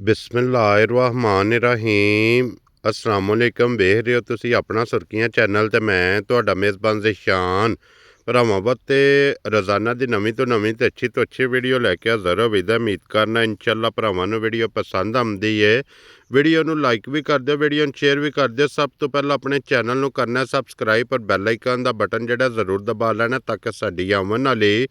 ਬਿਸਮਿल्लाहिर्रहमानिर्रहीम अस्सलामुअलैकुम। ਵੇਖ ਰਹੇ ਹੋ ਤੁਸੀਂ ਆਪਣਾ ਸੁਰਖੀਆਂ ਚੈਨਲ ਤੇ ਮੈਂ ਤੁਹਾਡਾ ਮੇਜ਼ਬਾਨ ਜ਼ੀਸ਼ਾਨ। ਭਰਾਵਾਂ ਵਾਸਤੇ ਰੋਜ਼ਾਨਾ ਦੀ ਨਵੀਂ ਤੋਂ ਨਵੀਂ ਤੇ ਅੱਛੀ ਤੋਂ ਅੱਛੀ ਵੀਡੀਓ ਲੈ ਕੇ ਹਾਜ਼ਰ ਹੋਵੇਗਾ। ਉਮੀਦ ਕਰਨਾ ਇਨਸ਼ਾਅੱਲਾ ਭਰਾਵਾਂ ਨੂੰ ਵੀਡੀਓ ਪਸੰਦ ਆਉਂਦੀ ਹੈ। ਵੀਡੀਓ ਨੂੰ ਲਾਈਕ ਵੀ ਕਰ ਦਿਓ, ਵੀਡੀਓ ਨੂੰ ਸ਼ੇਅਰ ਵੀ ਕਰ ਦਿਓ। ਸਭ ਤੋਂ ਪਹਿਲਾਂ ਆਪਣੇ ਚੈਨਲ ਨੂੰ ਕਰਨਾ ਸਬਸਕ੍ਰਾਈਬ, ਪਰ ਬੈਲ ਆਈਕਨ ਦਾ ਬਟਨ ਜਿਹੜਾ ਜ਼ਰੂਰ ਦਬਾ ਲੈਣਾ ਤਾਂ ਕਿ ਸਾਡੀ ਆਉਣ ਵਾਲੀ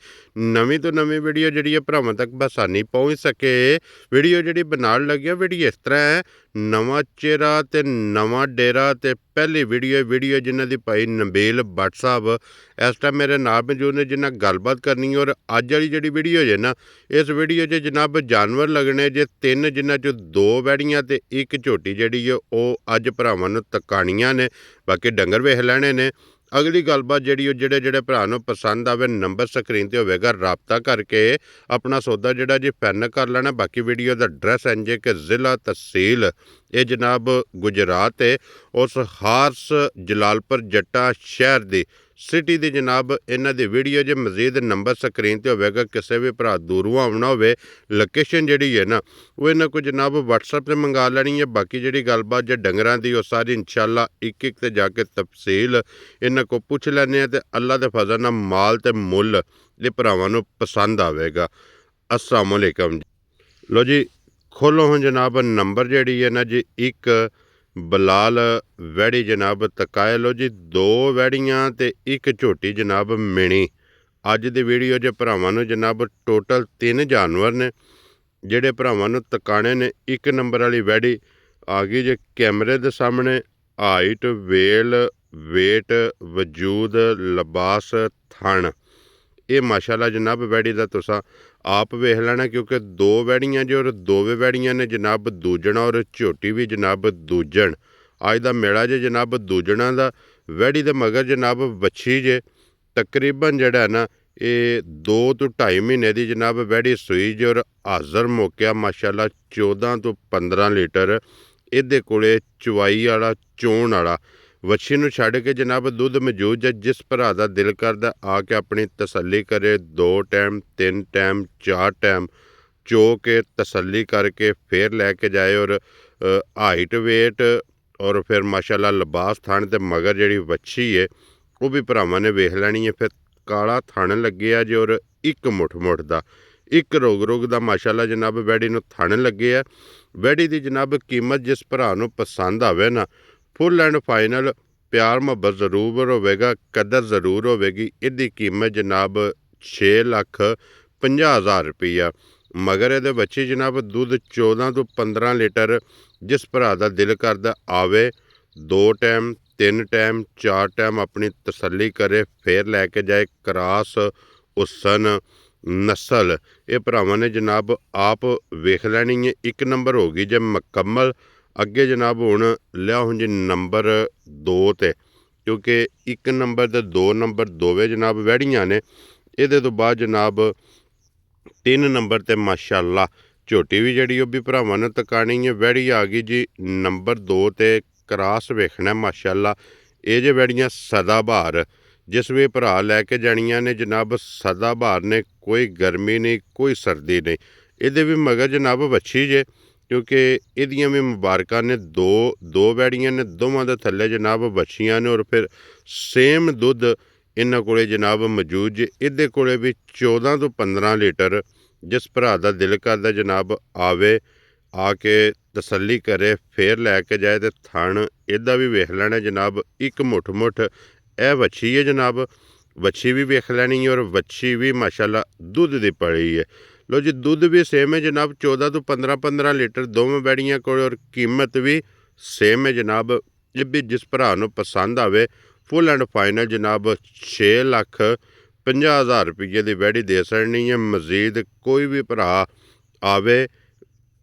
ਨਵੀਂ ਤੋਂ ਨਵੀਂ ਵੀਡੀਓ ਜਿਹੜੀ ਹੈ ਭਰਾਵਾਂ ਤੱਕ ਬਸਾਨੀ ਪਹੁੰਚ ਸਕੇ। ਵੀਡੀਓ ਜਿਹੜੀ ਬਣਾਉਣ ਲੱਗਿਆ ਵੀਡੀਓ ਇਸ ਤਰ੍ਹਾਂ ਹੈ, ਨਵਾਂ ਚਿਹਰਾ ਤੇ ਨਵਾਂ ਡੇਰਾ ਤੇ ਪਹਿਲੀ ਵੀਡੀਓ ਜਿਨ੍ਹਾਂ ਦੀ ਭਾਈ ਨਬੀਲ ਭੱਟ ਸਾਹਿਬ ਇਸ ਟਾਈਮ ਮੇਰੇ ਨਾਲ ਮੌਜੂਦ ਨੇ, ਜਿਨ੍ਹਾਂ ਗੱਲਬਾਤ ਕਰਨੀ। ਔਰ ਅੱਜ ਵਾਲੀ ਜਿਹੜੀ ਵੀਡੀਓ ਜੇ ਨਾ, ਇਸ ਵੀਡੀਓ 'ਚ ਜਨਾਬ ਜਾਨਵਰ ਲੱਗਣੇ ਜੇ 3, ਜਿਨ੍ਹਾਂ 'ਚੋਂ 2 ਵੈੜੀਆਂ ਤੇ 1 ਝੋਟੀ ਜਿਹੜੀ ਹੈ ਉਹ ਅੱਜ ਭਰਾਵਾਂ ਨੂੰ ਤਕਾਣੀਆਂ ਨੇ। ਬਾਕੀ ਡੰਗਰ ਵੇਖ ਲੈਣੇ ਨੇ। ਅਗਲੀ ਗੱਲਬਾਤ ਜਿਹੜੀ ਉਹ ਜਿਹੜੇ ਭਰਾ ਨੂੰ ਪਸੰਦ ਆਵੇ ਨੰਬਰ ਸਕਰੀਨ ਤੇ ਹੋਵੇਗਾ, ਰਾਬਤਾ ਕਰਕੇ ਆਪਣਾ ਸੌਦਾ ਜਿਹੜਾ ਜੀ ਫਾਈਨਲ ਕਰ ਲੈਣਾ। ਬਾਕੀ ਵੀਡੀਓ ਦਾ ਐਡਰੈਸ ਇੰਜ ਕਿ ਜ਼ਿਲ੍ਹਾ ਤਹਿਸੀਲ ਇਹ ਜਨਾਬ ਗੁਜਰਾਤ ਹੈ, ਉਸ ਹਾਰਸ ਜਲਾਲਪੁਰ ਜੱਟਾ ਸ਼ਹਿਰ ਦੀ ਸਿਟੀ ਦੀ ਜਨਾਬ ਇਹਨਾਂ ਦੀ ਵੀਡੀਓ ਜੇ ਮਜ਼ੀਦ ਨੰਬਰ ਸਕਰੀਨ ਤੇ ਹੋਵੇਗਾ। ਕਿਸੇ ਵੀ ਭਰਾ ਦੂਰੋਂ ਆਉਣਾ ਹੋਵੇ, ਲੋਕੇਸ਼ਨ ਜਿਹੜੀ ਹੈ ਨਾ ਉਹ ਇਹਨਾਂ ਕੋਲ ਜਨਾਬ ਵਟਸਐਪ ਤੇ ਮੰਗਾ ਲੈਣੀ ਹੈ। ਬਾਕੀ ਜਿਹੜੀ ਗੱਲਬਾਤ ਜੇ ਡੰਗਰਾਂ ਦੀ ਉਹ ਸਾਰੀ ਇਨਸ਼ਾਅੱਲਾ ਇੱਕ ਤੇ ਜਾ ਕੇ ਤਫਸੀਲ ਇਹਨਾਂ ਕੋਲ ਪੁੱਛ ਲੈਂਦੇ ਹਾਂ ਤੇ ਅੱਲਾ ਦੇ ਫਜ਼ਲ ਨਾਲ ਮਾਲ ਤੇ ਮੁੱਲ ਇਹ ਭਰਾਵਾਂ ਨੂੰ ਪਸੰਦ ਆਵੇਗਾ। अस्सलाम वालेकुम जी। लो जी खोलो हूँ जनाब नंबर जड़ी है ना जी, एक बलाल वैड़ी जनाब तकाए। लो जी 2 वैड़ियाँ ते 1 झोटी जनाब मिनी। अज दी वीडियो जे भरावां नूं जनाब टोटल 3 जानवर ने जेड़े भरावां नूं तकाने ने। 1 नंबर वाली वैड़ी आ गई जे कैमरे दे सामने। हाइट, वेट, वजूद, लिबास, थण ये माशाल्लाह जनाब वैड़ी का तुसा आप वेख लेना, क्योंकि 2 वैड़ियाँ जो और 2 वैड़ियाँ ने जनाब दूजना और झोटी भी जनाब दूजन। अज का मेला जे जनाब दूजना का। वैड़ी दे मगर जनाब बच्छी जे तकरीबन जड़ा ना ये 2 तो 2.5 महीने की जनाब वैड़ी सूई जे और हाज़र मौकिया माशाल्लाह 14 तो 15 लीटर इहदे कोले चवाई वाला चोण वाला। ਵੱਛੀ ਨੂੰ ਛੱਡ ਕੇ ਜਨਾਬ ਦੁੱਧ ਮੌਜੂਦ ਹੈ। ਜਿਸ ਭਰਾ ਦਾ ਦਿਲ ਕਰਦਾ ਆ ਕੇ ਆਪਣੀ ਤਸੱਲੀ ਕਰੇ। 2 ਟਾਈਮ 3 ਟਾਈਮ 4 ਟਾਈਮ ਚੋ ਕੇ ਤਸੱਲੀ ਕਰਕੇ ਫਿਰ ਲੈ ਕੇ ਜਾਏ। ਔਰ ਹਾਈਟ, ਵੇਟ ਔਰ ਫਿਰ ਮਾਸ਼ਾਅੱਲਾ ਲਿਬਾਸ, ਥਣ ਤੇ ਮਗਰ ਜਿਹੜੀ ਵੱਛੀ ਹੈ ਉਹ ਵੀ ਭਰਾਵਾਂ ਨੇ ਵੇਖ ਲੈਣੀ ਹੈ। ਫਿਰ ਕਾਲਾ ਥਣ ਲੱਗਿਆ ਜੇ ਔਰ 1 ਮੁੱਠ ਦਾ 1 ਰੋਗ ਦਾ ਮਾਸ਼ਾਅੱਲਾ ਜਨਾਬ ਵੈੜੀ ਨੂੰ ਥਣ ਲੱਗੇ ਆ। ਵੈੜੀ ਦੀ ਜਨਾਬ ਕੀਮਤ ਜਿਸ ਭਰਾ ਨੂੰ ਪਸੰਦ ਆਵੇ ਨਾ, फुल एंड फाइनल प्यार मुहब्बत जरूर होवेगा, कदर जरूर होवेगी। इसकी कीमत जनाब 6,50,000 रुपया। मगर ये बच्चे जनाब दूध 14 तो 15 लीटर। जिस भरा का दिल करदा आवे 2 टाइम 3 टाइम 4 टाइम अपनी तसल्ली करे फिर लैके जाए। क्रास, हुसन, नस्ल ये भरावां ने जनाब आप वेख लैनी है। 1 नंबर होगी जे मुकम्मल। अगे जनाब हुण लिया हूँ जी नंबर 2 ते, क्योंकि 1 नंबर ते 2 नंबर दोवें जनाब वैड़ियाँ ने। ये तो बाद जनाब 3 नंबर ते माशाल्लाह झोटी भी जड़ी भी भरावां ने तकानी है। वैड़ी आ गई जी नंबर 2 ते। क्रास वेखना माशाल्लाह। ये जे वैड़ियाँ सदाबहार जिस भी भरा लैके जानियां ने जनाब सदाबहार ने, कोई गर्मी नहीं कोई सर्दी नहीं। ये भी मगर जनाब वच्छी जे, क्योंकि ਇਹਦੀਆਂ भी मुबारकां ने। 2 वैड़ियां ने, दोवां दे थल्ले जनाब बच्छियां ने। और फिर सेम दुध इन्हां कोले जनाब मौजूद जे। इहदे कोले भी 14 तो 15 लीटर। जिस भरा दा दिल करदा जनाब आवे आके तसल्ली करे फिर लैके जाए। तो थण इहदा भी वेख लेना जनाब 1 मुठ ए वच्छी है जनाब। वच्छी भी वेख लैनी है और वच्छी भी माशाल्लाह दुध दी पड़ी है। लो जी दुध भी सेम है जनाब 14 तो 15 लीटर दोवें वैड़ियां को। और कीमत भी सेम है जनाब। ये भी जिस भरा नूं पसंद आवे फुल एंड फाइनल जनाब 6,50,000 रुपये की वैड़ी दे सकनी है। मजीद कोई भी भरा आवे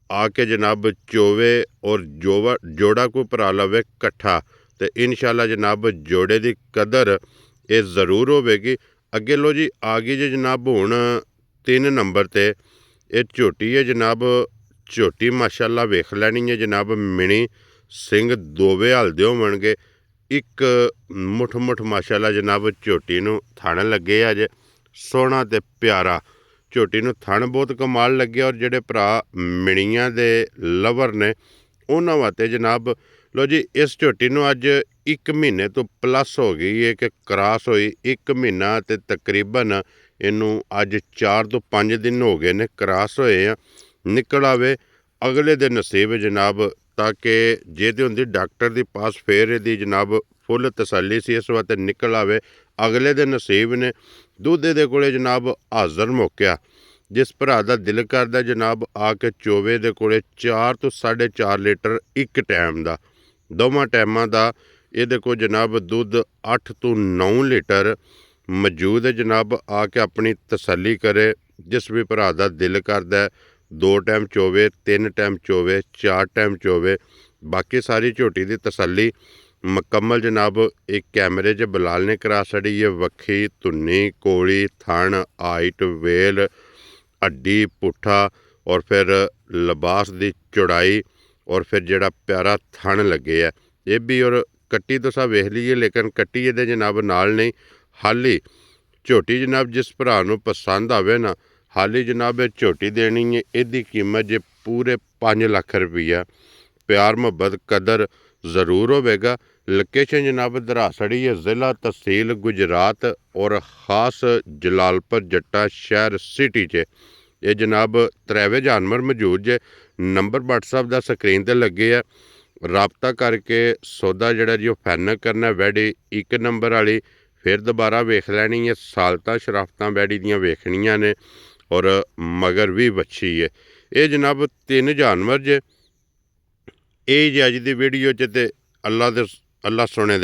आके जनाब चोवे और जोड़ा कोई भरा लवे कट्ठा तो इंशाअल्लाह जनाब जोड़े की कदर ये जरूर होवेगी। अगे लो जी आ गई जी जनाब हुण 3 नंबर ते ये झोटी है जनाब। झोटी माशाल्लाह वेख लैनी है जनाब मिनी। सिंह दोवे हलदे होवणगे। 1 मुठ माशाल्लाह जनाब झोटी नूं थण लगे अज सोहना ते प्यारा। ਝੋਟੀ ਨੂੰ ਥਣ ਬਹੁਤ ਕਮਾਲ ਲੱਗਿਆ। ਔਰ ਜਿਹੜੇ ਭਰਾ ਮਿਣੀਆਂ ਦੇ ਲਵਰ ਨੇ ਉਹਨਾਂ ਵਾਸਤੇ ਜਨਾਬ ਲੋ ਜੀ, ਇਸ ਝੋਟੀ ਨੂੰ ਅੱਜ 1 ਮਹੀਨੇ ਤੋਂ ਪਲੱਸ ਹੋ ਗਈ ਹੈ ਕਿ ਕ੍ਰਾਸ ਹੋਈ। 1 ਮਹੀਨਾ ਤੇ ਤਕਰੀਬਨ ਇਹਨੂੰ ਅੱਜ 4 ਤੋਂ 5 ਦਿਨ ਹੋ ਗਏ ਨੇ ਕ੍ਰਾਸ ਹੋਏ ਆ। ਨਿਕਲ ਆਵੇ ਅਗਲੇ ਦੇ ਨਸੀਬ ਜਨਾਬ, ਤਾਂ ਕਿ ਜੇ ਤੇ ਹੁੰਦੀ ਡਾਕਟਰ ਦੀ ਪਾਸ ਫੇਰ ਇਹਦੀ ਜਨਾਬ ਫੁੱਲ ਤਸੱਲੀ ਸੀ। ਇਸ ਵਾਸਤੇ ਨਿਕਲ ਆਵੇ ਅਗਲੇ ਦੇ ਨਸੀਬ ਨੇ। ਦੁੱਧ ਦੇ ਕੋਲੇ ਜਨਾਬ ਹਾਜ਼ਰ ਮੁੱਕਿਆ। ਜਿਸ ਭਰਾ ਦਾ ਦਿਲ ਕਰਦਾ ਜਨਾਬ ਆ ਕੇ ਚੋਵੇ ਦੇ ਕੋਲੇ 4 ਤੋਂ 4.5 ਲੀਟਰ ਇੱਕ ਟਾਈਮ ਦਾ, ਦੋਵਾਂ ਟਾਈਮਾਂ ਦਾ ਇਹਦੇ ਕੋਲ ਜਨਾਬ ਦੁੱਧ 8 ਤੋਂ 9 ਲੀਟਰ ਮੌਜੂਦ ਹੈ ਜਨਾਬ। ਆ ਕੇ ਆਪਣੀ ਤਸੱਲੀ ਕਰੇ। ਜਿਸ ਵੀ ਭਰਾ ਦਾ ਦਿਲ ਕਰਦਾ 2 ਟਾਈਮ ਚੋਵੇ, 3 ਟਾਈਮ ਚੋਵੇ, 4 ਟਾਈਮ ਚੋਵੇ। ਬਾਕੀ ਸਾਰੀ ਝੋਟੀ ਦੀ ਤਸੱਲੀ ਮੁਕੰਮਲ ਜਨਾਬ ਇੱਕ ਕੈਮਰੇ 'ਚ ਬਲਾਲ ਨੇ ਕਰਾ ਛੜੀ ਹੈ। ਵੱਖੀ, ਧੁੰਨੀ, ਕੋਲੀ, ਥਣ, ਹਾਈਟ, ਵੇਲ, ਹੱਡੀ, ਪੁੱਠਾ ਔਰ ਫਿਰ ਲਿਬਾਸ ਦੀ ਚੌੜਾਈ ਔਰ ਫਿਰ ਜਿਹੜਾ ਪਿਆਰਾ ਥਣ ਲੱਗੇ ਆ ਇਹ ਵੀ। ਔਰ ਕੱਟੀ ਤਾਂ ਸਭ ਵੇਖ ਲਈਏ, ਲੇਕਿਨ ਕੱਟੀ ਇਹਦੇ ਜਨਾਬ ਨਾਲ ਨਹੀਂ ਹਾਲੀ ਝੋਟੀ ਜਨਾਬ। ਜਿਸ ਭਰਾ ਨੂੰ ਪਸੰਦ ਆਵੇ ਨਾ ਹਾਲੀ ਜਨਾਬ ਇਹ ਝੋਟੀ ਦੇਣੀ ਹੈ। ਇਹਦੀ ਕੀਮਤ ਜੇ ਪੂਰੇ 5 ਲੱਖ ਰੁਪਈਆ। ਪਿਆਰ ਮੁਹੱਬਤ ਕਦਰ ਜ਼ਰੂਰ ਹੋਵੇਗਾ। ਲੋਕੇਸ਼ਨ ਜਨਾਬ ਧਰਾਸੜੀ ਹੈ, ਜ਼ਿਲ੍ਹਾ ਤਹਿਸੀਲ ਗੁਜਰਾਤ ਔਰ ਖਾਸ ਜਲਾਲਪੁਰ ਜੱਟਾ ਸ਼ਹਿਰ ਸਿਟੀ 'ਚ। ਇਹ ਜਨਾਬ ਤ੍ਰੈਵੇ ਜਾਨਵਰ ਮੌਜੂਦ ਜੇ। ਨੰਬਰ WhatsApp ਦਾ ਸਕਰੀਨ 'ਤੇ ਲੱਗੇ ਆ। ਰਾਬਤਾ ਕਰਕੇ ਸੌਦਾ ਜਿਹੜਾ ਜੀ ਉਹ ਫਾਈਨਲ ਕਰਨਾ। ਵੈਡੀ 1 ਨੰਬਰ ਵਾਲੀ ਫਿਰ ਦੁਬਾਰਾ ਵੇਖ ਲੈਣੀ ਹੈ। ਸਾਲਤਾਂ ਸ਼ਰਾਫਤਾਂ ਵੈਡੀ ਦੀਆਂ ਵੇਖਣੀਆਂ ਨੇ ਔਰ ਮਗਰ ਵੀ ਵੱਛੀ ਹੈ। ਇਹ ਜਨਾਬ 3 ਜਾਨਵਰ ਜੇ। ਇਹ ਜੀ ਅੱਜ ਦੀ ਵੀਡੀਓ 'ਚ ਤੇ ਅੱਲਾ ਸੁਣੇ।